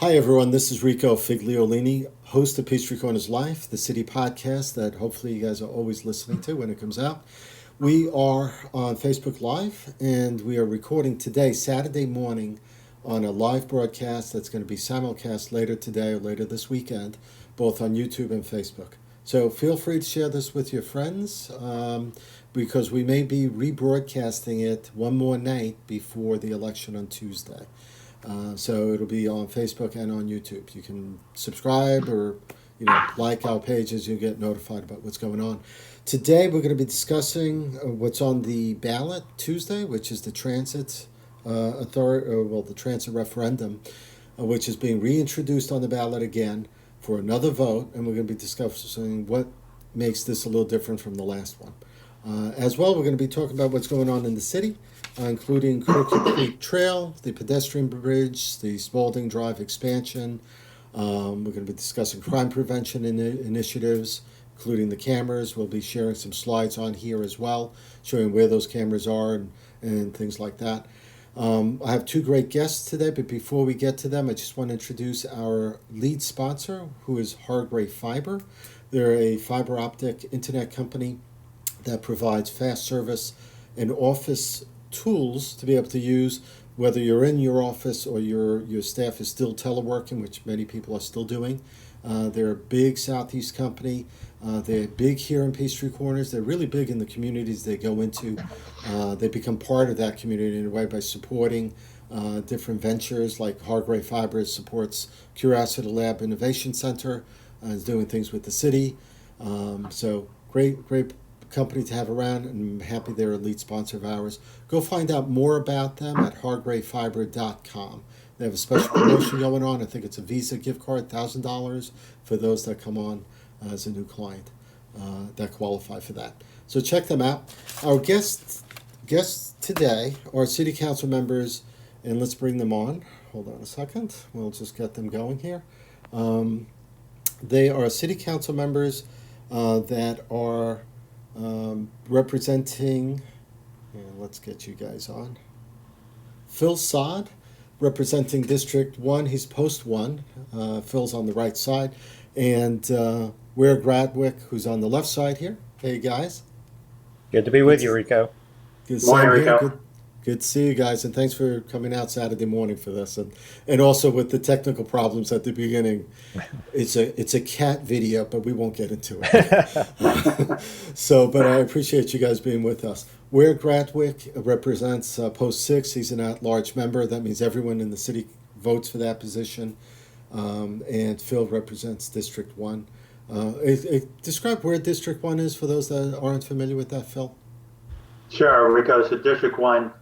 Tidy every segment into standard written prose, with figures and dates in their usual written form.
Hi, everyone. This is Rico Figliolini, host of Peachtree Corners Live, the city podcast that hopefully you guys are always listening to when it comes out. We are on Facebook Live, and we are recording today, Saturday morning, on a live broadcast that's going to be simulcast later today or later this weekend, both on YouTube and Facebook. So feel free to share this with your friends because we may be rebroadcasting it one more night before the election on Tuesday. So it'll be on Facebook and on YouTube. You can subscribe or like our pages. You'll get notified about what's going on. Today we're going to be discussing what's on the ballot Tuesday, which is the transit the transit referendum, which is being reintroduced on the ballot again for another vote, and we're going to be discussing what makes this a little different from the last one. As well, we're going to be talking about what's going on in the city, including Crooked Creek Trail, the Pedestrian Bridge, the Spalding Drive expansion. We're going to be discussing crime prevention initiatives, including the cameras. We'll be sharing some slides on here as well, showing where those cameras are and things like that. I have two great guests today, but before we get to them, I just want to introduce our lead sponsor, who is Hargrave Fiber. They're a fiber optic internet company that provides fast service and office tools to be able to use whether you're in your office or your staff is still teleworking, which many people are still doing. They're a big Southeast company. They're big here in Peachtree Corners. They're really big in the communities they go into. They become part of that community in a way by supporting different ventures, like Hargrave Fiber supports Curiosity Lab Innovation Center, is doing things with the city. So great company to have around, and I'm happy they're a lead sponsor of ours. Go find out more about them at hargravefiber.com. They have a special promotion going on. I think it's a Visa gift card, $1,000 for those that come on as a new client that qualify for that. So check them out. Our guests today are city council members, and let's bring them on. Hold on a second. We'll just get them going here. They are city council members that are representing, let's get you guys on. Phil Sod, representing District 1, he's Post 1. Phil's on the right side. And Weare Gratwick, who's on the left side here. Hey, guys. Good to be with you, Rico. Good Morning, same here. Rico. Good to see you guys, and thanks for coming out Saturday morning for this, and also with the technical problems at the beginning. It's a cat video, but we won't get into it. But I appreciate you guys being with us. Weare Gratwick represents Post 6. He's an at-large member. That means everyone in the city votes for that position. And Phil represents District 1. Describe where District 1 is for those that aren't familiar with that, Phil. Sure, Rico. So District 1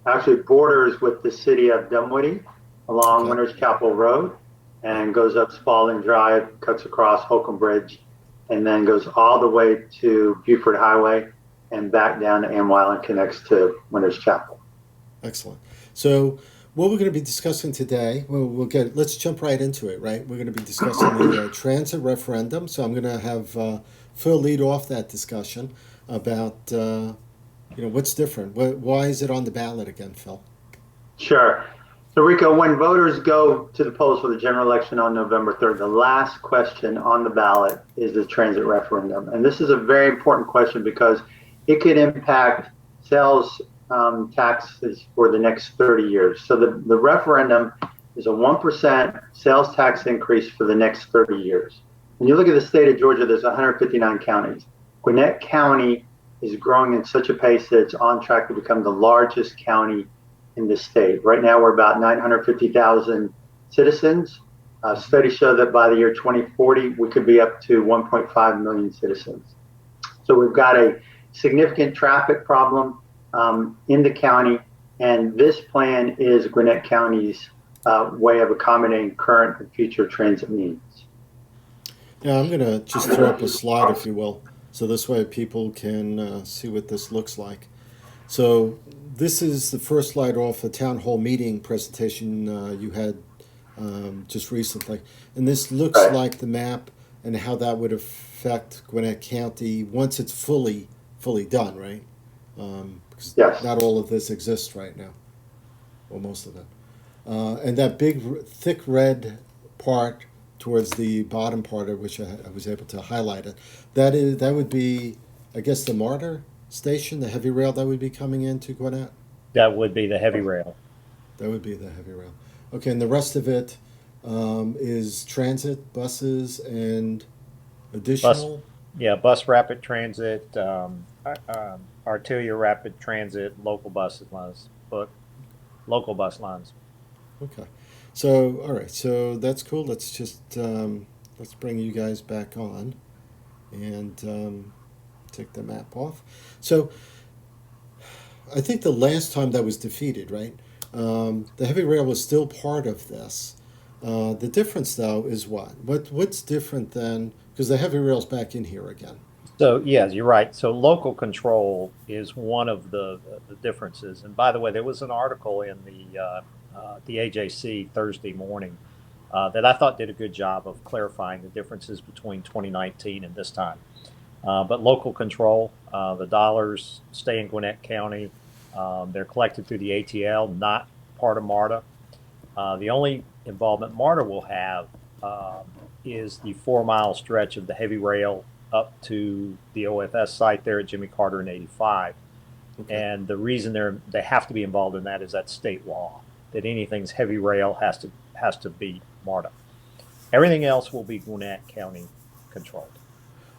actually borders with the city of Dunwoody along Winners Chapel Road and goes up Spalding Drive, cuts across Holcomb Bridge, and then goes all the way to Buford Highway and back down to Amwile and connects to Winners Chapel. Excellent. So what we're going to be discussing today, let's jump right into it, right? We're going to be discussing the transit referendum. So I'm going to have Phil lead off that discussion about what's different. Why is it on the ballot again, Phil? Sure. So Rico, when voters go to the polls for the general election on November 3rd, the last question on the ballot is the transit referendum. And this is a very important question because it could impact sales taxes for the next 30 years. So the referendum is a 1% sales tax increase for the next 30 years. When you look at the state of Georgia, there's 159 counties. Gwinnett County is growing at such a pace that it's on track to become the largest county in the state. Right now, we're about 950,000 citizens. Studies show that by the year 2040, we could be up to 1.5 million citizens. So we've got a significant traffic problem in the county, and this plan is Gwinnett County's way of accommodating current and future transit needs. Yeah, I'm going to just throw up a slide, if you will, so this way people can see what this looks like. So this is the first slide off a town hall meeting presentation you had just recently. And this looks like the map and how that would affect Gwinnett County once it's fully done, right? Because Yes. not all of this exists right now, or most of it. And that big, thick red part towards the bottom part of which I was able to highlight it, that would be, I guess, the MARTA station, the heavy rail that would be coming into Gwinnett? That would be the heavy rail. That would be the heavy rail. Okay, and the rest of it is transit, buses, and additional? Bus rapid transit, arterial rapid transit, local bus lines, but local bus lines. Okay. So, all right. So that's cool. Let's just let's bring you guys back on and take the map off. So I think the last time that was defeated, right? The heavy rail was still part of this. The difference, though, is what? What's different than, because the heavy rail's back in here again. So yes, you're right. So local control is one of the differences. And by the way, there was an article in the AJC Thursday morning that I thought did a good job of clarifying the differences between 2019 and this time. But local control, the dollars stay in Gwinnett County. They're collected through the ATL, not part of MARTA. The only involvement MARTA will have is the 4-mile stretch of the heavy rail up to the OFS site there at Jimmy Carter and 85. Okay. And the reason they have to be involved in that is that state law, that anything's heavy rail has to be MARTA. Everything else will be Gwinnett County controlled.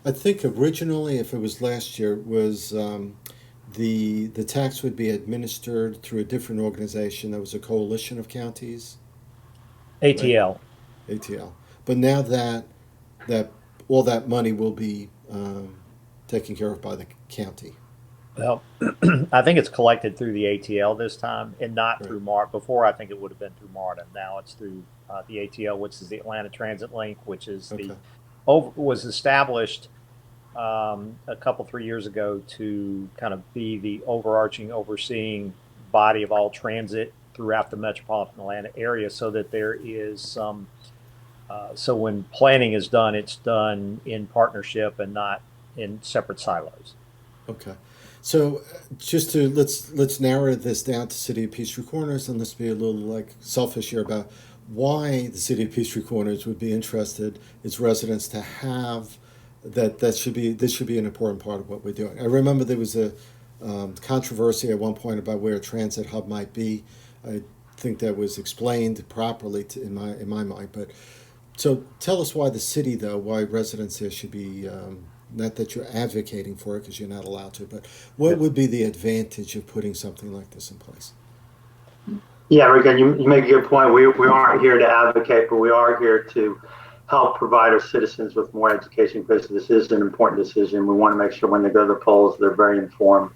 I think originally, if it was last year, was the tax would be administered through a different organization. That was a coalition of counties. ATL. Right? ATL. But now that all that money will be taken care of by the county. Well, I think it's collected through the ATL this time and not Right. through MARTA. Before, I think it would have been through MARTA. Now it's through the ATL, which is the Atlanta Transit Link, which is Okay. was established a couple, 3 years ago to kind of be the overseeing body of all transit throughout the metropolitan Atlanta area, so that there is some. So when planning is done, it's done in partnership and not in separate silos. Okay. So just to let's narrow this down to City of Peachtree Corners, and let's be a little like selfish here about why the City of Peachtree Corners would be interested its residents to have that. This should be an important part of what we're doing. I remember there was a controversy at one point about where a transit hub might be. I think that was explained properly in my mind. But so tell us why the city, though, why residents there should be. Not that you're advocating for it because you're not allowed to, but what would be the advantage of putting something like this in place? Yeah, Rick, you make a good point. We aren't here to advocate, but we are here to help provide our citizens with more education, because this is an important decision. We want to make sure when they go to the polls, they're very informed.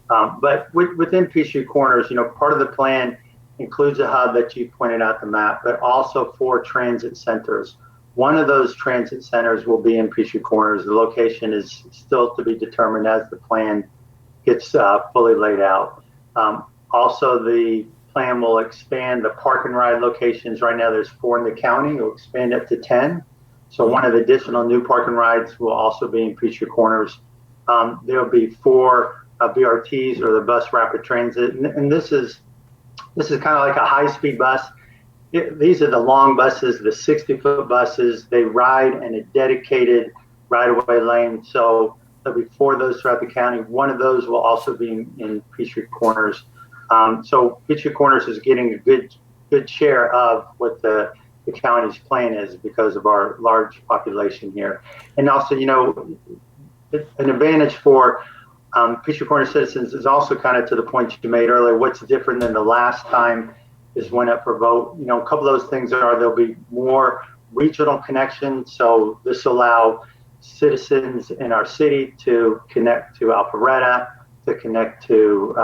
But within Peachtree Corners, part of the plan includes a hub that you pointed out the map, but also 4 transit centers. One of those transit centers will be in Peachtree Corners. The location is still to be determined as the plan gets fully laid out. Also, the plan will expand the park and ride locations. Right now, there's 4 in the county. It will expand up to 10. So one of the additional new park and rides will also be in Peachtree Corners. There will be 4 BRTs, or the bus rapid transit, and this is kind of like a high-speed bus. These are the long buses, the 60-foot buses. They ride in a dedicated right-of-way lane. So there'll be 4 of those throughout the county. One of those will also be in Peachtree Corners. So Peachtree Corners is getting a good share of what the county's plan is because of our large population here. And also, an advantage for Peachtree Corners citizens is also kind of to the point you made earlier. What's different than the last time this went up for vote? A couple of those things there'll be more regional connections. So this will allow citizens in our city to connect to Alpharetta, to connect to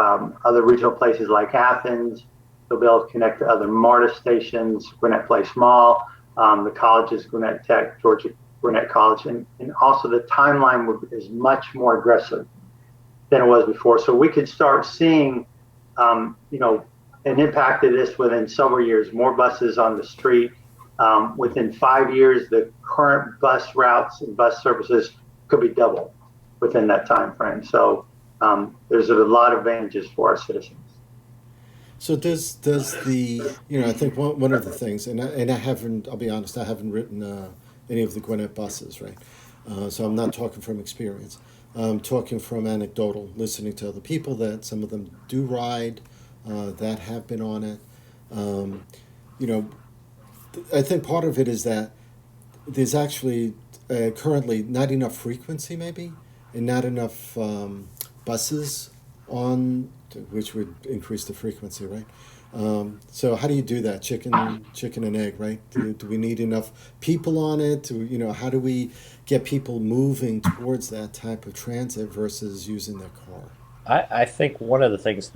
other regional places like Athens. They'll be able to connect to other MARTA stations, Gwinnett Place Mall, the colleges, Gwinnett Tech, Georgia Gwinnett College, and also the timeline is much more aggressive than it was before. So we could start seeing, an impact of this within several years, more buses on the street. Within 5 years, the current bus routes and bus services could be doubled within that time frame. So there's a lot of advantages for our citizens. So does the I think one of the things, and I haven't, I'll be honest, I haven't written any of the Gwinnett buses, right? So I'm not talking from experience. I'm talking from anecdotal, listening to other people that some of them do ride, that have been on it. Um, you know, I think part of it is that there's actually currently not enough frequency, maybe, and not enough buses on, which would increase the frequency, right? So how do you do that? Chicken and egg, right? Do we need enough people on it? How do we get people moving towards that type of transit versus using their car? I think one of the things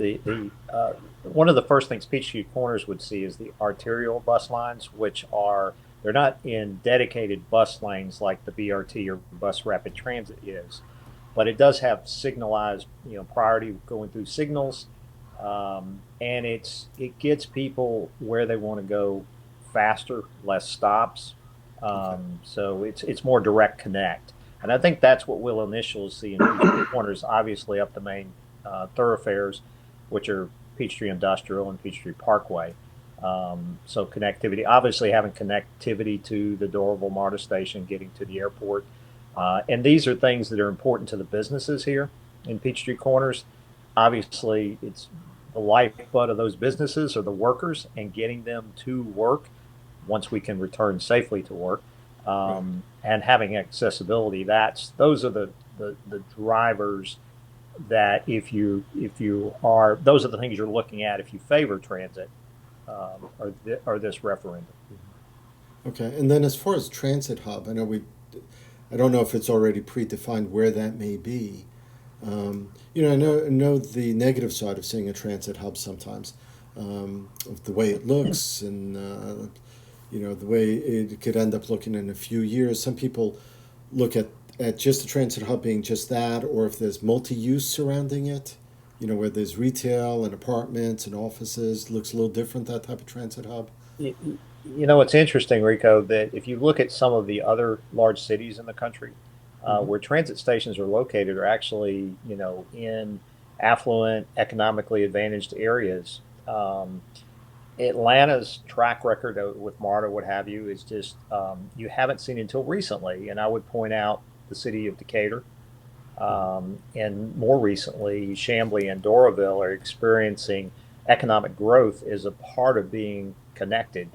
one of the first things Peachtree Corners would see is the arterial bus lines, which are they're not in dedicated bus lanes like the BRT or bus rapid transit is, but it does have signalized priority going through signals, and it gets people where they want to go faster, less stops. Okay. So it's more direct connect. And I think that's what we'll initially see in Peachtree Corners, obviously up the main thoroughfares, which are Peachtree Industrial and Peachtree Parkway. So connectivity, obviously having connectivity to the Doraville MARTA station, getting to the airport. And these are things that are important to the businesses here in Peachtree Corners. Obviously, it's the lifeblood of those businesses are the workers and getting them to work once we can return safely to work. Right. And having accessibility, those are the drivers that if you are those are the things you're looking at if you favor transit, or this referendum. Okay. And then as far as transit hub, I don't know if it's already predefined where that may be. I know the negative side of seeing a transit hub sometimes, of the way it looks and the way it could end up looking in a few years. Some people look at just the transit hub being just that, or if there's multi-use surrounding it, where there's retail and apartments and offices, looks a little different, that type of transit hub. It's interesting, Rico, that if you look at some of the other large cities in the country, Mm-hmm. where transit stations are located are actually, in affluent, economically advantaged areas. Atlanta's track record with MARTA, what have you, is just you haven't seen until recently. And I would point out the city of Decatur, and more recently, Chamblee and Doraville are experiencing economic growth as a part of being connected,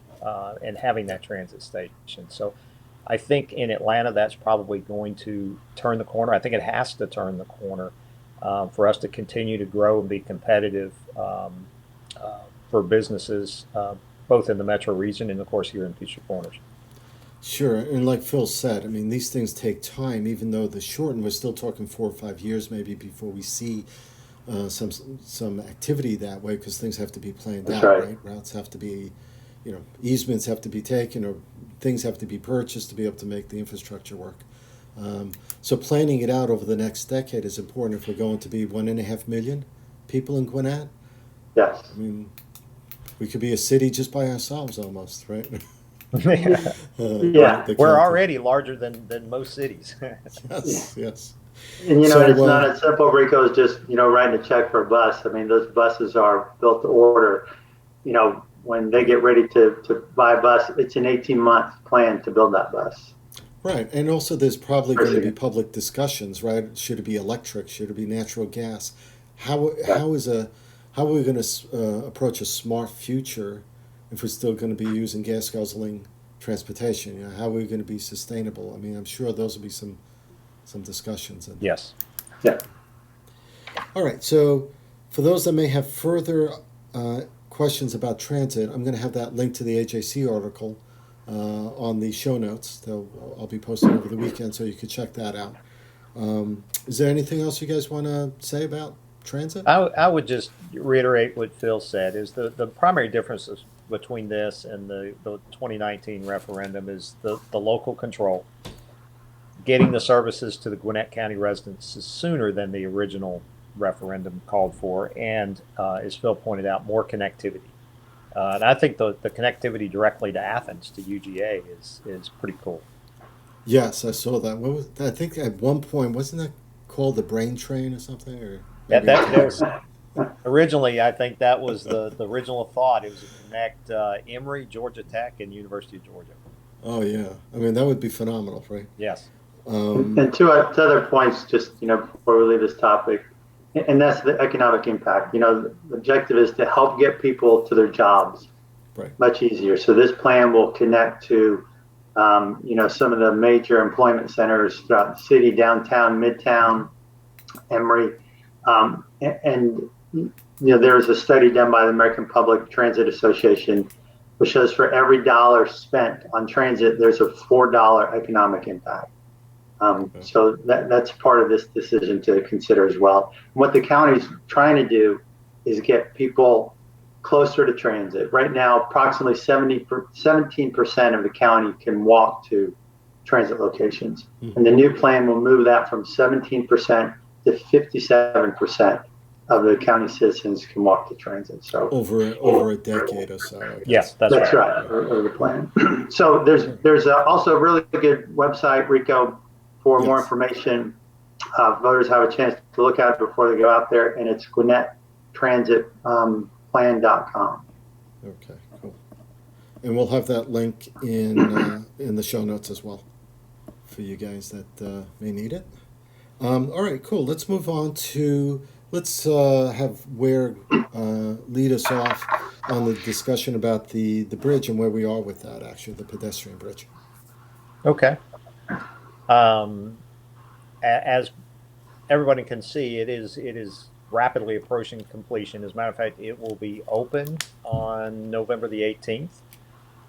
and having that transit station. So I think in Atlanta, that's probably going to turn the corner. I think it has to turn the corner, for us to continue to grow and be competitive, for businesses, both in the metro region and, of course, here in Peachtree Corners. Sure, and like Phil said, I mean, these things take time. Even though the shorten, we're still talking 4 or 5 years maybe before we see some activity that way, because things have to be planned That's out, right. right? Routes have to be, easements have to be taken, or things have to be purchased to be able to make the infrastructure work. So planning it out over the next decade is important if we're going to be 1.5 million people in Gwinnett. Yes. I mean, we could be a city just by ourselves almost, right? Yeah. The We're county. already larger than most cities. Yes, yes. And So, it's not as simple, Rico, as just, writing a check for a bus. I mean, those buses are built to order. When they get ready to buy a bus, it's an 18-month plan to build that bus. right, and also there's probably going to be Appreciate public discussions, right? Should it be electric? Should it be natural gas? How it. how are we going to approach a smart future if we're still going to be using gas guzzling transportation? How are we going to be sustainable? I mean, I'm sure those will be some discussions. And Yes. Yeah. all right, so for those that may have further questions about transit, I'm going to have that link to the AJC article on the show notes. I'll be posting over the weekend, so you can check that out. Is there anything else you guys want to say about transit? I would just reiterate what Phil said is the primary differences between this and the 2019 referendum is the local control, getting the services to the Gwinnett County residents sooner than the original referendum called for, and as Phil pointed out, more connectivity. And I think the connectivity directly to Athens, to UGA, is pretty cool. Yes, I saw that. I think at one point, wasn't that called the brain train or something? Or That maybe that, that was Originally, I think that was the original thought. It was to connect Emory, Georgia Tech, and University of Georgia. Oh yeah, I mean that would be phenomenal, right? Yes. And two other points, just before we leave this topic, and that's the economic impact. The objective is to help get people to their jobs Right. much easier. So this plan will connect to, some of the major employment centers throughout the city, downtown, midtown, Emory, and there was a study done by the American Public Transit Association, which shows for every dollar spent on transit, there's a $4 economic impact. So that's part of this decision to consider as well. And what the county's trying to do is get people closer to transit. Right now, approximately 17% of the county can walk to transit locations. Mm-hmm. And the new plan will move that from 17% to 57% of the county citizens can walk to transit. So over a decade or so. I guess. Yes, that's right. Over the plan. So there's also a really good website, Rico, for more information. Voters have a chance to look at it before they go out there, and it's GwinnettTransitPlan.com. Okay, cool. And we'll have that link in the show notes as well for you guys that may need it. All right, cool. Let's move on to have Weare lead us off on the discussion about the bridge and where we are with that. Actually, the pedestrian bridge. Okay. As everybody can see, it is rapidly approaching completion. As a matter of fact, it will be open on November the 18th,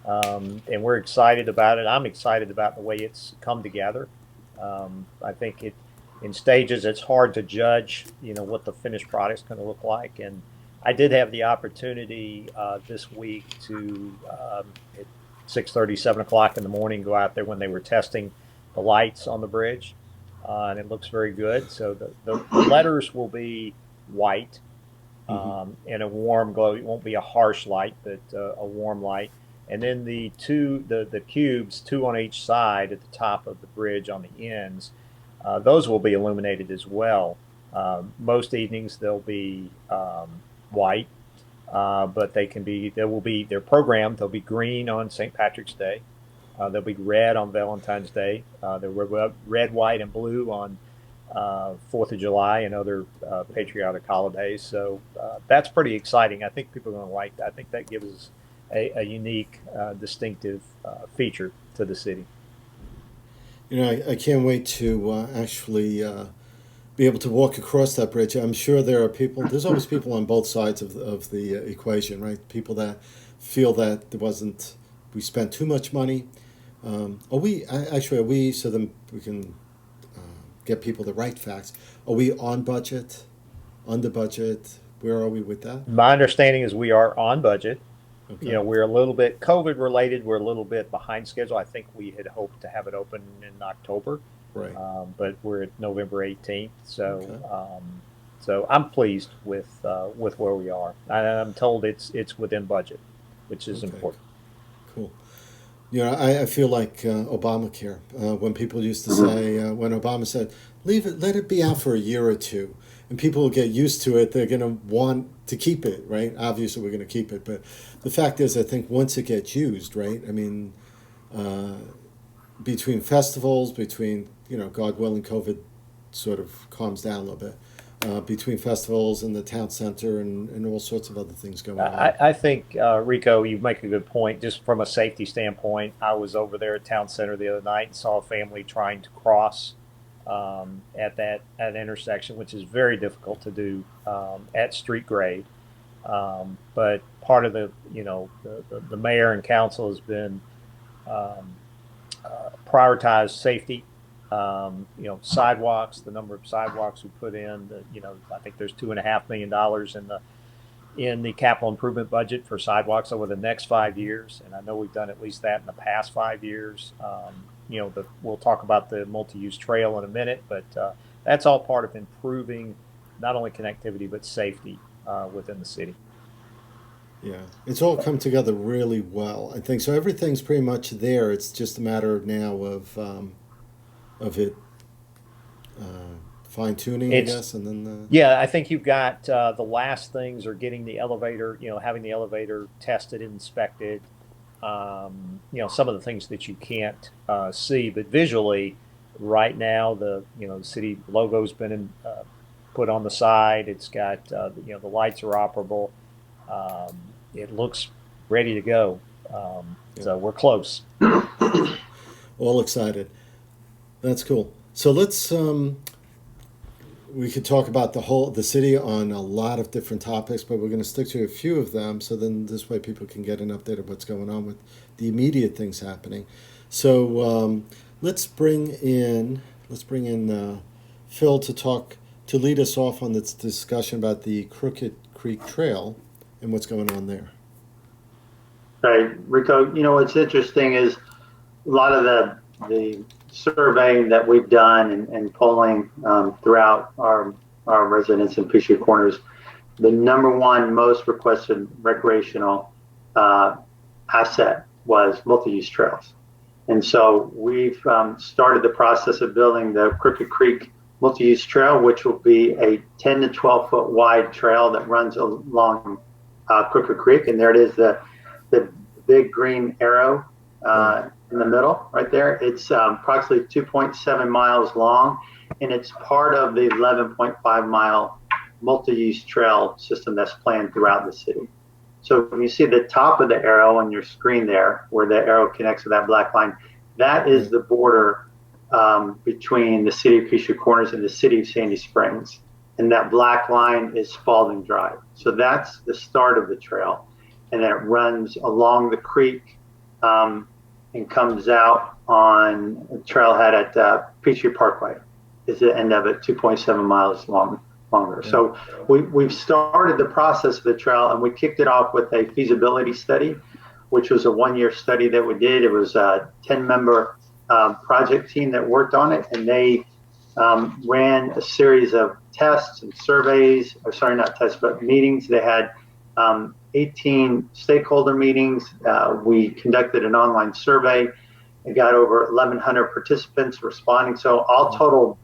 and we're excited about it. I'm excited about the way it's come together. I think in stages, it's hard to judge, what the finished product's going to look like. And I did have the opportunity this week to, at 6:30, 7 o'clock in the morning, go out there when they were testing the lights on the bridge, and it looks very good. So the letters will be white and a warm glow. It won't be a harsh light, but a warm light. And then the cubes, 2 on each side at the top of the bridge on the ends, those will be illuminated as well. Most evenings they'll be white, but they're programmed. They'll be green on St. Patrick's Day. They'll be red on Valentine's Day. They're red, white, and blue on 4th of July and other patriotic holidays. So that's pretty exciting. I think people are going to like that. I think that gives us a unique, distinctive feature to the city. I can't wait to actually be able to walk across that bridge. I'm sure there's always people on both sides of the equation, right? People that feel that we spent too much money. So then we can get people the right facts. Are we on budget, under budget? Where are we with that? My understanding is we are on budget. Okay. We're a little bit COVID related. We're a little bit behind schedule. I think we had hoped to have it open in October, right? But we're at November 18th. So, okay. So I'm pleased with where we are. I'm told it's within budget, which is important. Cool. I feel like Obamacare. When people used to say, when Obama said, let it be out for a year or two, and people will get used to it, they're going to want to keep it, right? Obviously, we're going to keep it. But the fact is, I think once it gets used, right? I mean, between festivals, God willing, COVID sort of calms down a little bit. Between festivals and the town center and all sorts of other things going on. I think, Rico, you make a good point. Just from a safety standpoint, I was over there at town center the other night and saw a family trying to cross at that intersection, which is very difficult to do at street grade. But part of the mayor and council has been prioritized safety. Sidewalks, the number of sidewalks we put in, I think there's $2.5 million in the capital improvement budget for sidewalks over the next 5 years. And I know we've done at least that in the past 5 years. We'll talk about the multi-use trail in a minute, but that's all part of improving not only connectivity, but safety within the city. Yeah, it's all come together really well, I think. So everything's pretty much there. It's just a matter now of it fine tuning, I guess, and then. Yeah, I think you've got the last things are getting the elevator, having the elevator tested, inspected. Some of the things that you can't see, but visually, right now the city logo's been put on the side. It's got the lights are operable. It looks ready to go. So we're close. All excited. That's cool. So let's we could talk about the city on a lot of different topics, but we're going to stick to a few of them. So then this way people can get an update of what's going on with the immediate things happening. So let's bring in Phil to lead us off on this discussion about the Crooked Creek Trail and what's going on there. Right, Rico. What's interesting is a lot of the surveying that we've done and polling throughout our residents in Peachtree Corners, the number one most requested recreational asset was multi-use trails. And so we've started the process of building the Crooked Creek multi-use trail, which will be a 10 to 12 foot wide trail that runs along Crooked Creek. And there it is, the big green arrow in the middle right there. It's approximately 2.7 miles long, and it's part of the 11.5 mile multi-use trail system that's planned throughout the city. So when you see the top of the arrow on your screen there, where the arrow connects to that black line, that is the border between the City of Peachtree Corners and the City of Sandy Springs. And that black line is Spalding Drive. So that's the start of the trail. And then it runs along the creek and comes out on a trailhead at Peachtree Parkway. Is the end of it, 2.7 miles longer. Yeah. So we've started the process of the trail, and we kicked it off with a feasibility study, which was a 1-year study that we did. It was a 10-member project team that worked on it, and they ran a series of tests and surveys, or sorry, not tests, but meetings. They had 18 stakeholder meetings. We conducted an online survey and got over 1,100 participants responding. So all total,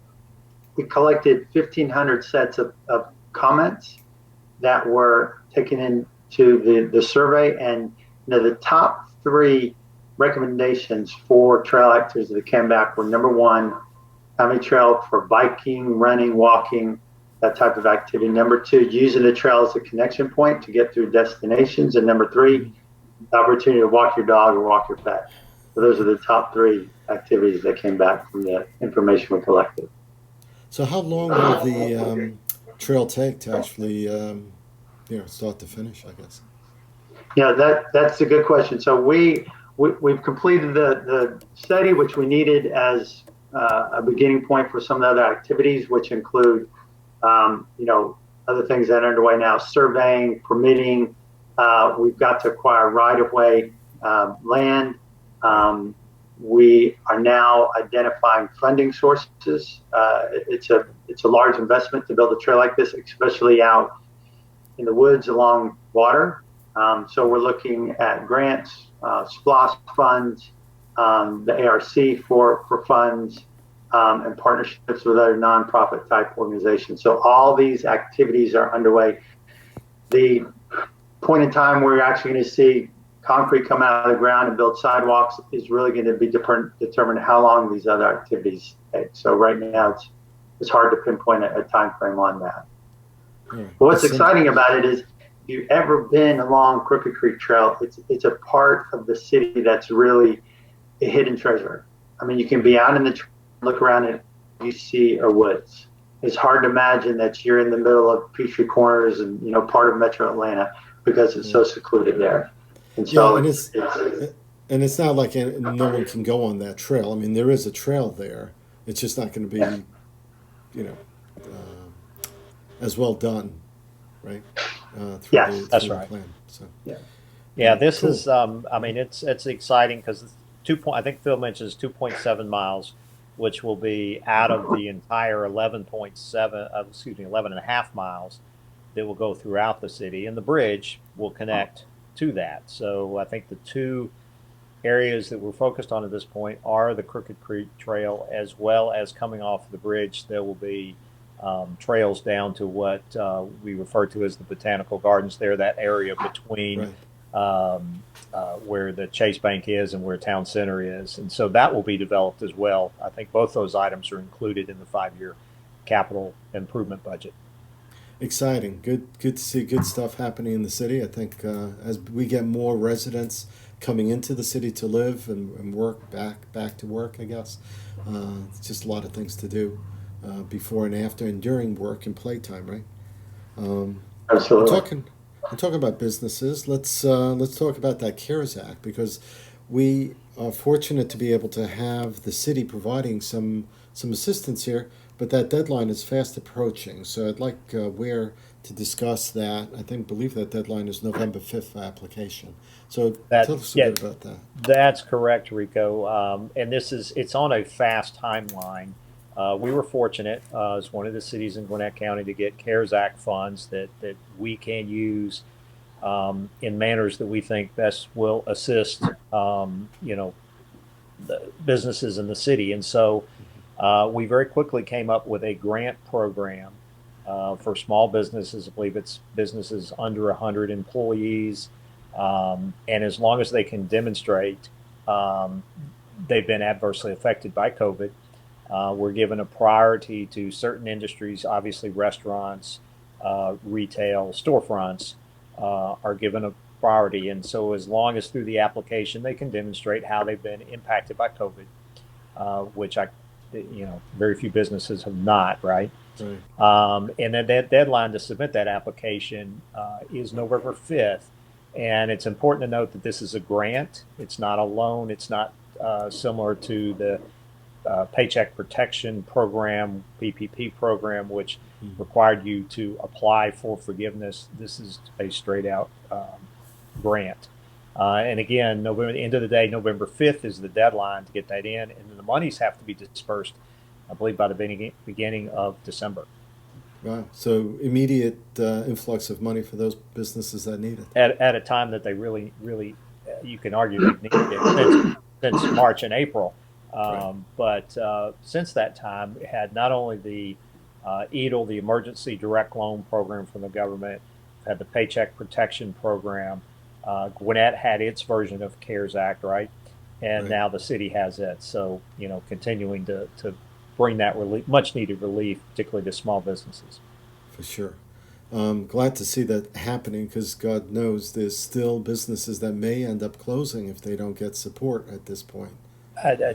we collected 1,500 sets of comments that were taken into the survey. And the top 3 recommendations for trail activities that came back were: number 1, having a trail for biking, running, walking, that type of activity. Number 2, using the trail as a connection point to get through destinations. And number 3, the opportunity to walk your dog or walk your pet. So those are the top 3 activities that came back from the information we collected. So how long will the trail take to actually, start to finish, I guess? Yeah, that's a good question. So we've completed the study, which we needed as a beginning point for some of the other activities, which include other things that are underway now: surveying, permitting. We've got to acquire right-of-way land. We are now identifying funding sources. It's a large investment to build a trail like this, especially out in the woods along water. So we're looking at grants, SPLOST funds, the ARC for funds, and partnerships with other nonprofit type organizations. So all these activities are underway. The point in time where you're actually going to see concrete come out of the ground and build sidewalks is really going to be determined how long these other activities take. So right now it's hard to pinpoint a time frame on that. But what's exciting about it is, if you've ever been along Crooked Creek Trail, it's a part of the city that's really a hidden treasure. I mean, you can be out in the trail, look around, and you see a woods. It's hard to imagine that you're in the middle of Peachtree Corners and part of Metro Atlanta, because it's so secluded there. And so and it's not like no one can go on that trail. I mean, there is a trail there. It's just not going to be, as well done, right? That's right. Plan. So this cool. Is. I mean, it's exciting because I think Phil mentions 2.7 miles, which will be out of the entire 11.5 miles that will go throughout the city, and the bridge will connect to that. So I think the 2 areas that we're focused on at this point are the Crooked Creek Trail, as well as coming off the bridge. There will be trails down to what we refer to as the Botanical Gardens there, that area between where the Chase Bank is and where Town Center is. And so that will be developed as well. I think both those items are included in the 5-year capital improvement budget. Exciting. Good to see good stuff happening in the city. I think as we get more residents coming into the city to live and work, back to work, I guess, it's just a lot of things to do before and after and during work and playtime, right? Absolutely. I'm talking about businesses. Let's talk about that CARES Act, because we are fortunate to be able to have the city providing some assistance here, but that deadline is fast approaching. So I'd like Weare to discuss that. Believe that deadline is November 5th for application. So tell us a bit about that. That's correct, Rico. And it's on a fast timeline. We were fortunate as one of the cities in Gwinnett County to get CARES Act funds that we can use in manners that we think best will assist, the businesses in the city. And so we very quickly came up with a grant program for small businesses. I believe it's businesses under 100 employees. And as long as they can demonstrate they've been adversely affected by COVID, we're given a priority to certain industries. Obviously, restaurants, retail, storefronts are given a priority. And so as long as through the application they can demonstrate how they've been impacted by COVID, which very few businesses have not, right? And then that deadline to submit that application is November 5th. And it's important to note that this is a grant. It's not a loan. It's not similar to the Paycheck Protection Program, PPP program, which required you to apply for forgiveness. This is a straight out grant. And again, end of the day, November 5th is the deadline to get that in. And then the monies have to be dispersed, I believe, by the beginning of December. Wow. So immediate influx of money for those businesses that need it. At a time that they really, you can argue they've needed it since March and April. But since that time, it had not only the EDL, the Emergency Direct Loan Program from the government, had the Paycheck Protection Program. Gwinnett had its version of CARES Act, right? And now the city has it. So, continuing to bring that relief, much needed relief, particularly to small businesses. For sure. Glad to see that happening, because God knows there's still businesses that may end up closing if they don't get support at this point.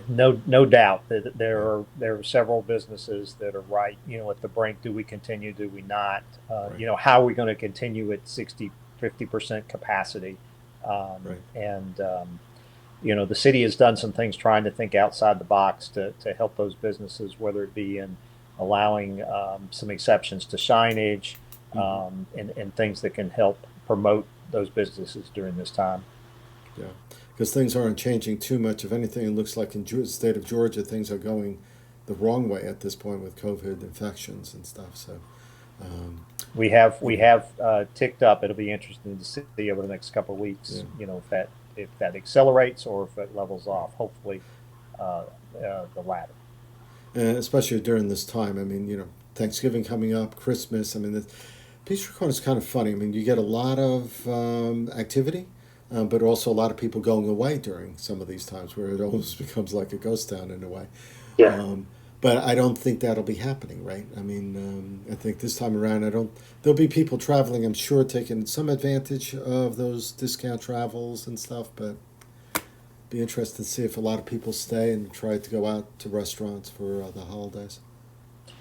No doubt that there are several businesses that are right, at the brink. Do we continue? Do we not? How are we going to continue at 50% capacity? And the city has done some things trying to think outside the box to help those businesses, whether it be in allowing some exceptions to signage and things that can help promote those businesses during this time. Yeah, because things aren't changing too much. If anything, it looks like in the state of Georgia, things are going the wrong way at this point with COVID infections and stuff. So we have ticked up. It'll be interesting to see over the next couple of weeks. If that accelerates or if it levels off. Hopefully, the latter. And especially during this time. I mean, Thanksgiving coming up, Christmas. I mean, the Peachtree Corners is kind of funny. I mean, you get a lot of activity. But also a lot of people going away during some of these times, where it almost becomes like a ghost town in a way. Yeah. But I don't think that'll be happening, right? I mean, I think this time around, there'll be people traveling, I'm sure, taking some advantage of those discount travels and stuff, but be interested to see if a lot of people stay and try to go out to restaurants for the holidays.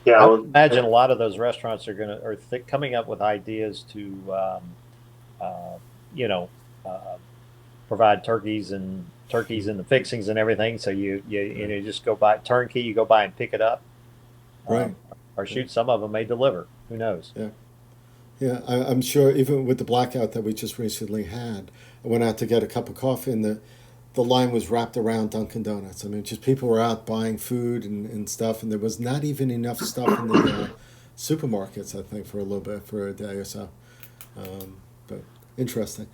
Yeah, I would imagine a lot of those restaurants are coming up with ideas to, provide turkeys and the fixings and everything. So you just go buy turnkey. You go buy and pick it up, right? Or shoot, some of them may deliver. Who knows? Yeah. I'm sure even with the blackout that we just recently had, I went out to get a cup of coffee and the line was wrapped around Dunkin' Donuts. I mean, just people were out buying food and stuff, and there was not even enough stuff in the supermarkets, I think, for a day or so. But interesting.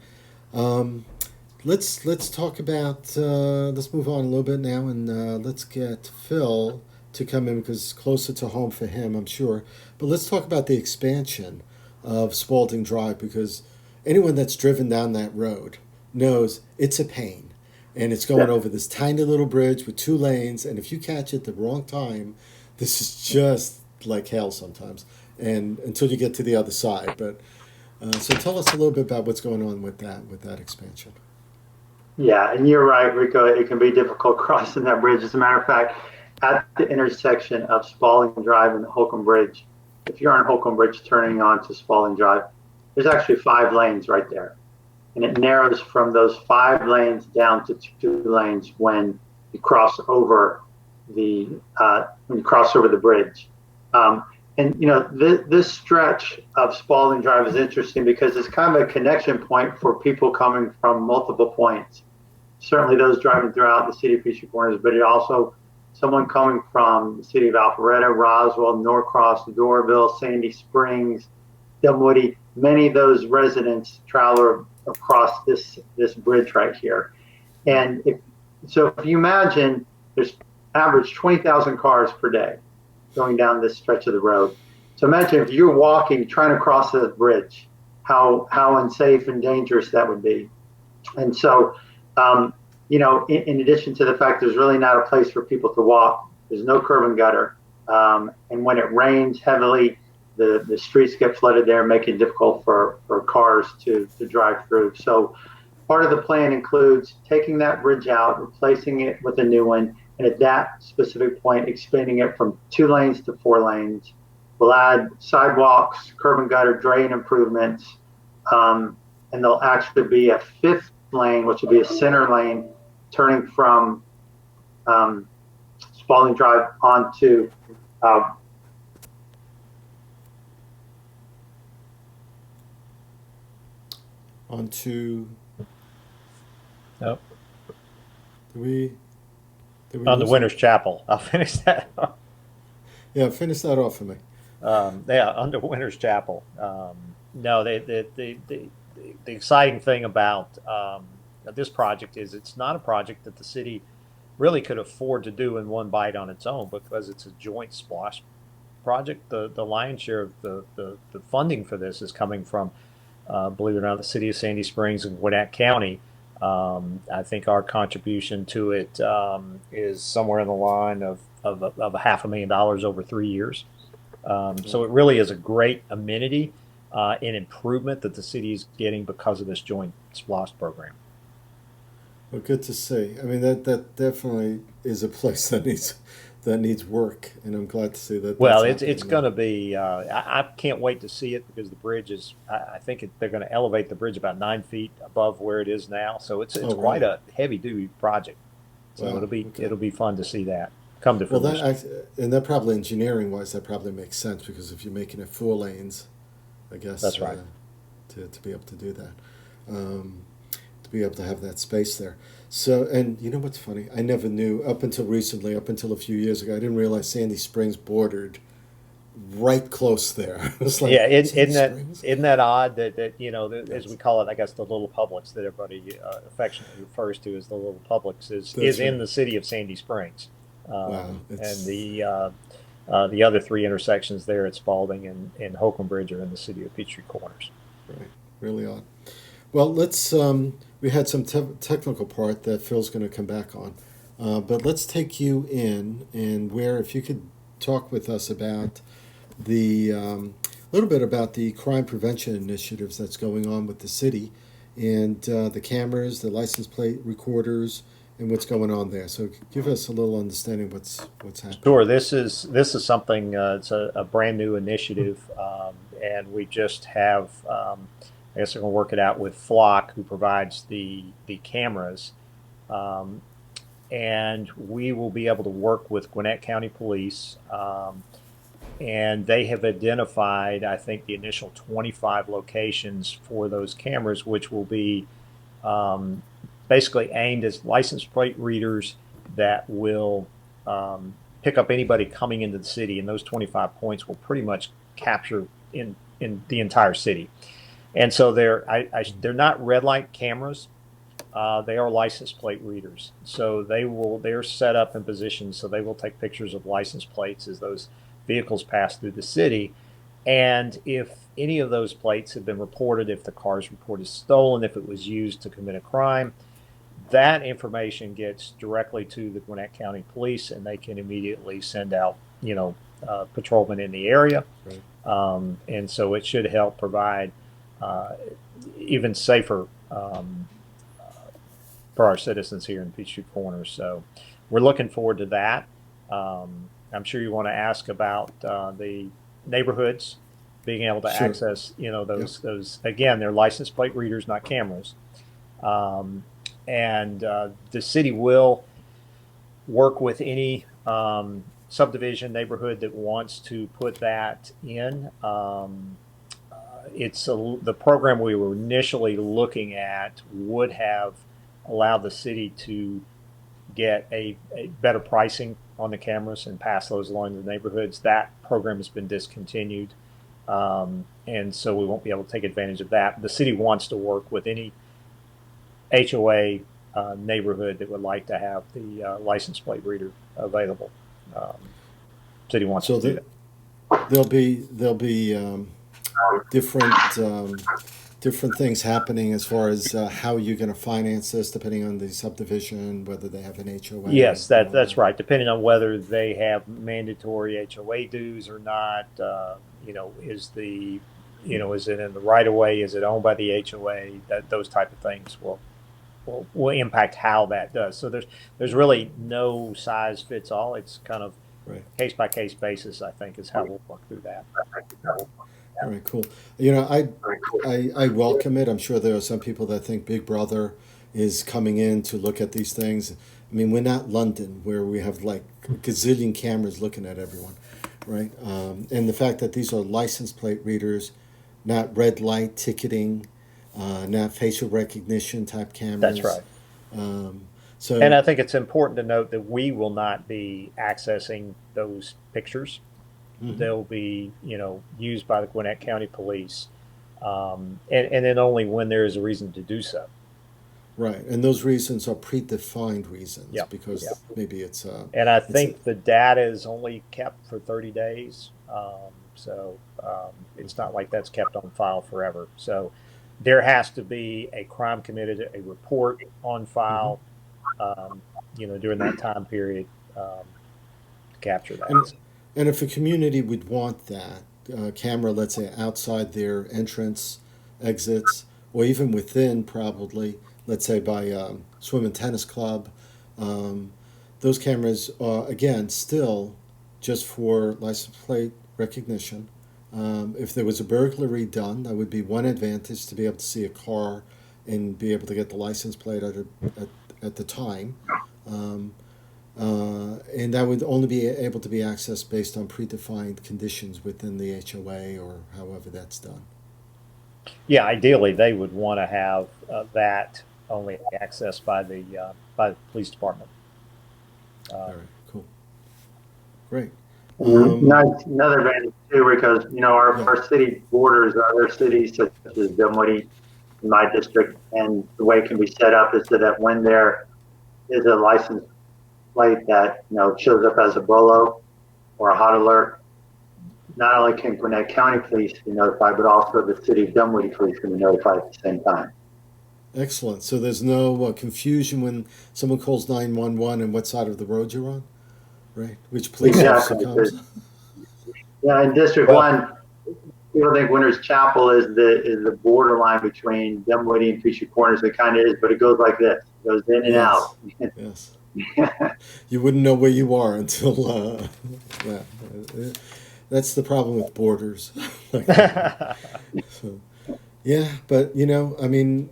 Let's talk about, let's move on a little bit now, and let's get Phil to come in because it's closer to home for him, I'm sure. But let's talk about the expansion of Spalding Drive, because anyone that's driven down that road knows it's a pain. And it's going over this tiny little bridge with 2 lanes. And if you catch it the wrong time, this is just like hell sometimes. And until you get to the other side. But so tell us a little bit about what's going on with that expansion. Yeah, and you're right, Rico. It can be difficult crossing that bridge. As a matter of fact, at the intersection of Spalding Drive and the Holcomb Bridge, if you're on Holcomb Bridge turning onto Spalding Drive, there's actually 5 lanes right there. And it narrows from those 5 lanes down to 2 lanes when you cross over the bridge. And you know, this stretch of Spalding Drive is interesting because it's kind of a connection point for people coming from multiple points. Certainly those driving throughout the City of Peachtree Corners, but it also someone coming from the city of Alpharetta, Roswell, Norcross, Doraville, Sandy Springs, Dunwoody. Many of those residents travel across this bridge right here. And if you imagine there's average 20,000 cars per day going down this stretch of the road. So imagine if you're walking, trying to cross the bridge, how unsafe and dangerous that would be. And so, you know, in addition to the fact there's really not a place for people to walk, there's no curb and gutter. And when it rains heavily, the streets get flooded there, making it difficult for cars to drive through. So part of the plan includes taking that bridge out, replacing it with a new one, and at that specific point, expanding it from 2 lanes to 4 lanes. We'll add sidewalks, curb and gutter, drain improvements, and there'll actually be a 5th lane, which will be a center lane, turning from Spalding Drive onto Nope. On the Winter's Chapel. I'll finish that. Yeah, finish that off for me. Under Winter's Chapel. No, the exciting thing about this project is it's not a project that the city really could afford to do in one bite on its own, because it's a joint splosh project. The lion's share of the funding for this is coming from, believe it or not, the city of Sandy Springs and Gwinnett County. I think our contribution to it is somewhere in the line of $500,000 over 3 years. So it really is a great amenity and improvement that the city is getting because of this joint SPLOST program. Well, good to see. I mean, that definitely is a place that needs work, and I'm glad to see that. Well, it's going to be. I can't wait to see it, because the bridge is. I think they're going to elevate the bridge about 9 feet above where it is now. So it's quite a heavy duty project. So it'll be fun to see that come to fruition. Well, that probably engineering wise, that probably makes sense, because if you're making it 4 lanes, I guess that's right. To be able to do that. To be able to have that space there. So, and you know what's funny? I never knew up until recently, up until a few years ago, I didn't realize Sandy Springs bordered right close there. It was like, yeah, isn't that odd that you know, as we call it, I guess the Little Publix that everybody affectionately refers to as the Little Publix is right. In the city of Sandy Springs. Wow, and the other 3 intersections there at Spalding and Holcomb Bridge are in the city of Peachtree Corners. Right, really odd. Well, let's. We had some technical part that Phil's going to come back on, but let's take you in, and Weare, if you could talk with us about the little bit about the crime prevention initiatives that's going on with the city, and the cameras, the license plate recorders, and what's going on there. So give us a little understanding what's happening. Sure. This is something. It's a brand new initiative, and we just have. I guess we're going to work it out with Flock, who provides the cameras, and we will be able to work with Gwinnett County Police, and they have identified, I think, the initial 25 locations for those cameras, which will be basically aimed as license plate readers that will pick up anybody coming into the city, and those 25 points will pretty much capture in the entire city. And so they're not red light cameras, they are license plate readers. So they're set up in positions so they will take pictures of license plates as those vehicles pass through the city. And if any of those plates have been reported, if the car is reported stolen, if it was used to commit a crime, that information gets directly to the Gwinnett County Police, and they can immediately send out, patrolmen in the area. Right. And so it should help provide even safer for our citizens here in Peachtree Corners. So we're looking forward to that. I'm sure you want to ask about the neighborhoods being able to Sure. access, those again, they're license plate readers, not cameras. And the city will work with any subdivision neighborhood that wants to put that in. The program we were initially looking at would have allowed the city to get a better pricing on the cameras and pass those along to the neighborhoods. That program has been discontinued. And so we won't be able to take advantage of that. The city wants to work with any HOA neighborhood that would like to have the license plate reader available. City wants to do that. There'll be different things happening as far as how you're going to finance this, depending on the subdivision, whether they have an HOA. Yes, that's right. Depending on whether they have mandatory HOA dues or not, is it in the right of way? Is it owned by the HOA? Those type of things will impact how that does. So there's really no size fits all. It's kind of right. Case by case basis, I think, is how we'll work through that. All right, cool. I welcome it. I'm sure there are some people that think Big Brother is coming in to look at these things. I mean, we're not London where we have like a gazillion cameras looking at everyone, right? And the fact that these are license plate readers, not red light ticketing, not facial recognition type cameras. That's right. And I think it's important to note that we will not be accessing those pictures. Mm-hmm. They'll be, used by the Gwinnett County Police, and then only when there is a reason to do so. Right, and those reasons are predefined reasons because maybe it's. And I think the data is only kept for 30 days, so it's not like that's kept on file forever. So there has to be a crime committed, a report on file, during that time period to capture that. And if a community would want that camera, let's say outside their entrance, exits, or even within, probably, let's say by swim and tennis club, those cameras are, again, still just for license plate recognition. If there was a burglary done, that would be one advantage, to be able to see a car and be able to get the license plate at the time. And that would only be able to be accessed based on predefined conditions within the HOA or however that's done. Yeah, ideally they would want to have that only accessed by the police department. All right, cool, great. Another advantage too, because our city borders other cities such as Dunwoody, in my district, and the way it can be set up is so that when there is a license plate that shows up as a BOLO or a hot alert, not only can Gwinnett County Police be notified, but also the City of Dunwoody Police can be notified at the same time. Excellent. So there's no confusion when someone calls 911 and what side of the road you're on, right? Which police officer comes? Yeah, in District 1, people think Winters Chapel is the borderline between Dunwoody and Peachtree Corners. It kind of is, but it goes like this. It goes in and out. Yes. You wouldn't know where you are until that's the problem with borders. So, yeah, but I mean,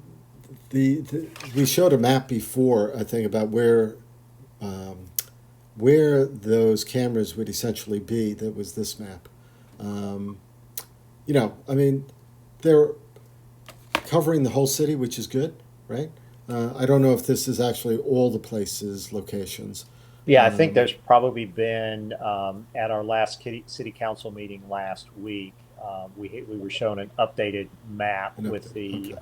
we showed a map before, I think, about where those cameras would essentially be. That was this map. I mean, they're covering the whole city, which is good, right? I don't know if this is actually all the places, locations. Yeah, I think there's probably been, at our last city council meeting last week, we were shown an updated map with the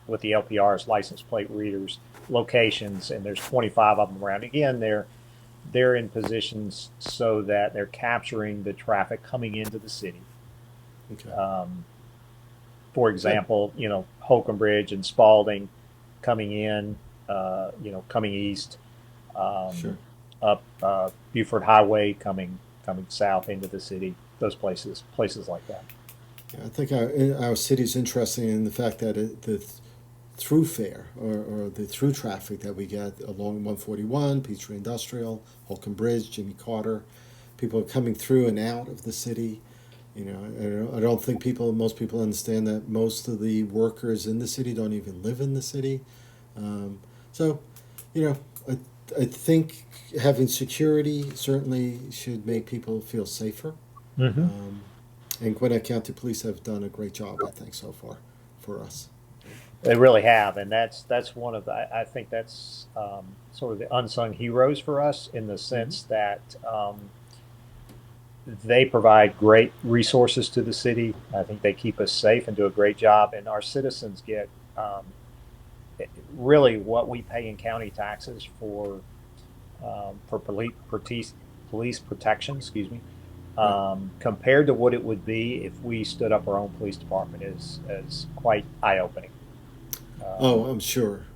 with the LPRs, license plate readers, locations, and there's 25 of them around. Again, they're in positions so that they're capturing the traffic coming into the city. Okay. For example, Holcomb Bridge and Spalding coming in, coming east, Sure. up Buford Highway coming south into the city. Those places like that. Yeah, I think our city's interesting in the fact that the through fare or the through traffic that we get along 141, Peachtree Industrial, Holcomb Bridge, Jimmy Carter, people are coming through and out of the city. I don't think most people understand that most of the workers in the city don't even live in the city. So, I think having security certainly should make people feel safer. Mm-hmm. And Gwinnett County Police have done a great job, I think, so far for us. They really have, and that's one of the. I think that's sort of the unsung heroes for us in the sense that they provide great resources to the city. I think they keep us safe and do a great job, and our citizens get really what we pay in county taxes for police protection. Excuse me. Compared to what it would be if we stood up our own police department is quite eye-opening. I'm sure.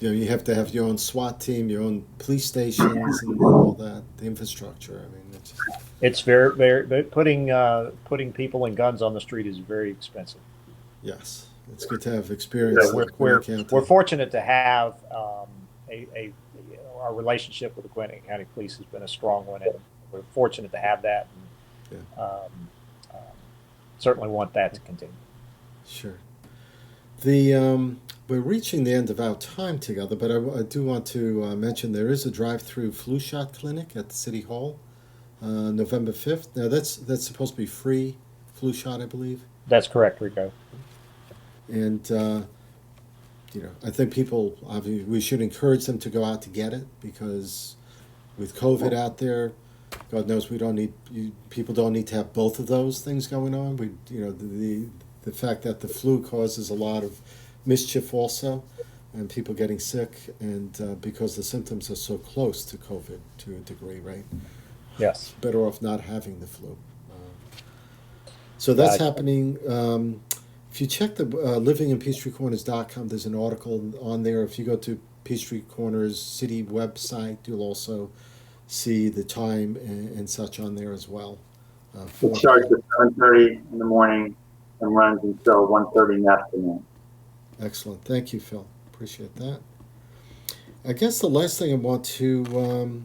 You have to have your own SWAT team, your own police stations, and all that. The infrastructure. I mean, it's very, very putting people and guns on the street is very expensive. Yes, it's good to have experience. We're fortunate to have our relationship with the Gwinnett County Police has been a strong one, and we're fortunate to have that. And, certainly want that to continue. Sure. We're reaching the end of our time together, but I do want to mention there is a drive-through flu shot clinic at the City Hall, November 5th. Now that's supposed to be free flu shot, I believe. That's correct, Rico. And I think people obviously we should encourage them to go out to get it because with COVID out there, God knows people don't need to have both of those things going on. The fact that the flu causes a lot of mischief also, and people getting sick, and because the symptoms are so close to COVID to a degree, right? Yes. Better off not having the flu. So that's happening. If you check the livinginpeachtreecorners.com, there's an article on there. If you go to Peachtree Corners City website, you'll also see the time and such on there as well. It starts at 7:30 in the morning and runs until 1:30 in the afternoon. Excellent. Thank you, Phil. Appreciate that. I guess the last thing I want to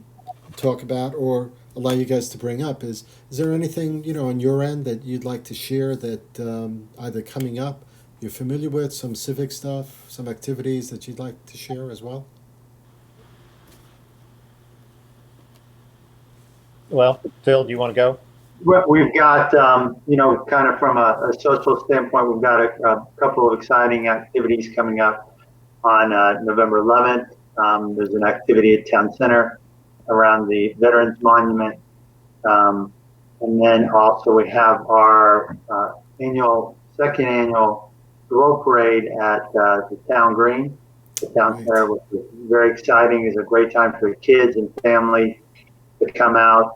talk about or allow you guys to bring up is there anything, on your end that you'd like to share that either coming up you're familiar with, some civic stuff, some activities that you'd like to share as well? Well, Phil, do you want to go? Well, we've got, kind of from a social standpoint, we've got a couple of exciting activities coming up on November 11th. There's an activity at Town Center around the Veterans Monument. And then also we have our second annual Glow Parade at the Town Green. The Town Center, which is very exciting, is a great time for kids and family to come out.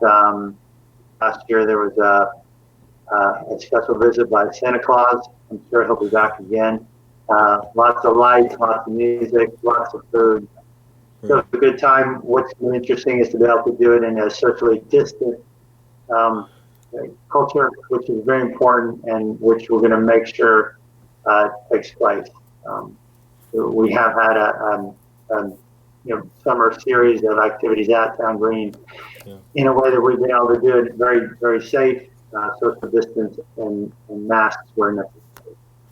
Last year there was a special visit by Santa Claus. I'm sure he'll be back again. Lots of lights, lots of music, lots of food. So it's a good time. What's been interesting is to be able to do it in a socially distant culture, which is very important and which we're going to make sure takes place. We have had a summer series of activities at Town Green in a way that we've been able to do it very, very safe, social distance and masks where necessary.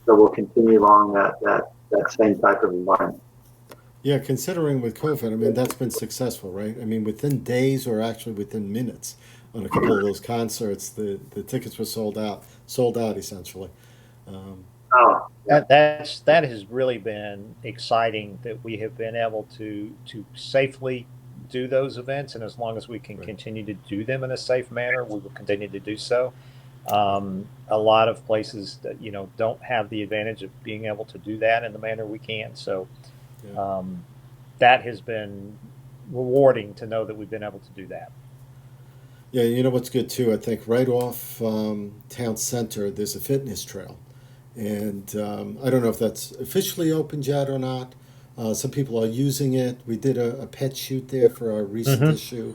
So we'll continue along that same type of environment. Yeah, considering with COVID, I mean, that's been successful, right? I mean, within days or actually within minutes on a couple of those concerts, the tickets were sold out essentially. That has really been exciting that we have been able to safely do those events, and as long as we can continue to do them in a safe manner, we will continue to do so. A lot of places that, don't have the advantage of being able to do that in the manner we can. So Yeah. that has been rewarding to know that we've been able to do that. Yeah, you know what's good too? I think right off town center, there's a fitness trail. And I don't know if that's officially opened yet or not. Some people are using it. We did a pet shoot there for our recent Mm-hmm. issue.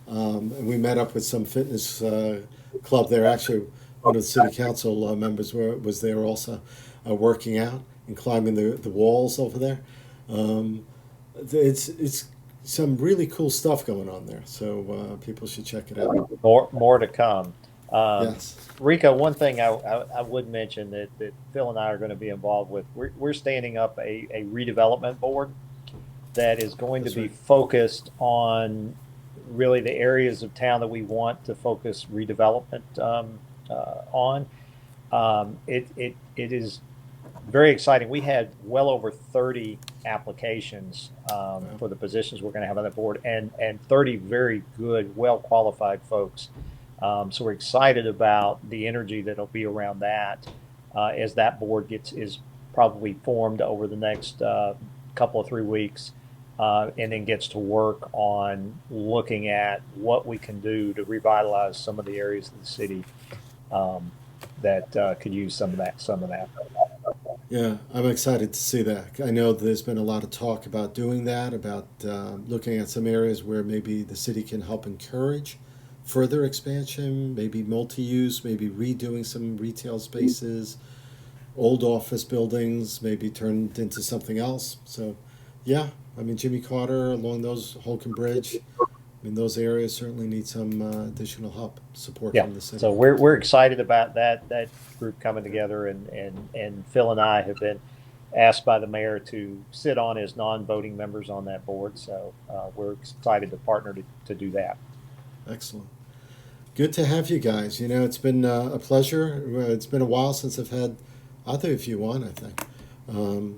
And we met up with some fitness club there. Actually, one of the city council members was there also working out and climbing the walls over there. Um, it's some really cool stuff going on there. So people should check it out. More to come. Yes. Rico, one thing I would mention that Phil and I are going to be involved with, we're standing up a redevelopment board that is going to be focused on really the areas of town that we want to focus redevelopment on. It is very exciting. We had well over 30 applications for the positions we're going to have on the board, and 30 very good, well qualified folks. So we're excited about the energy that'll be around that as that board is probably formed over the next couple of 3 weeks, and then gets to work on looking at what we can do to revitalize some of the areas of the city that could use some of that. Yeah, I'm excited to see that. I know there's been a lot of talk about doing that, about looking at some areas where maybe the city can help encourage further expansion, maybe multi-use, maybe redoing some retail spaces, old office buildings, maybe turned into something else. So, yeah, I mean, Jimmy Carter along those Holcomb Bridge, I mean, those areas certainly need some additional help, support Yeah, from the city. so we're excited about that group coming together, and Phil and I have been asked by the mayor to sit on as non-voting members on that board. So we're excited to partner to do that. Excellent. Good to have you guys. You know, it's been a pleasure. It's been a while since I've had either of you on, I think.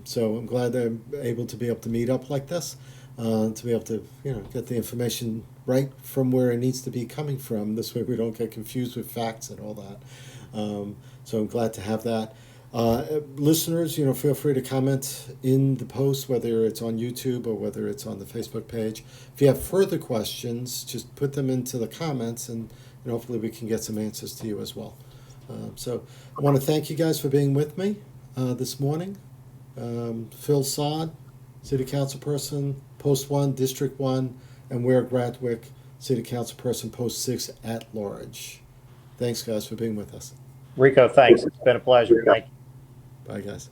So I'm glad I'm able to be able to meet up like this, to be able to, get the information right from where it needs to be coming from. This way we don't get confused with facts and all that. So I'm glad to have that. Listeners, feel free to comment in the post, whether it's on YouTube or whether it's on the Facebook page. If you have further questions, just put them into the comments, and hopefully we can get some answers to you as well. So I want to thank you guys for being with me this morning. Phil Sod, City Council Person, Post 1, District 1, and Weare Gratwick, City Council Person, Post 6 at large. Thanks, guys, for being with us. Rico, thanks. It's been a pleasure. Thank you. Bye, guys.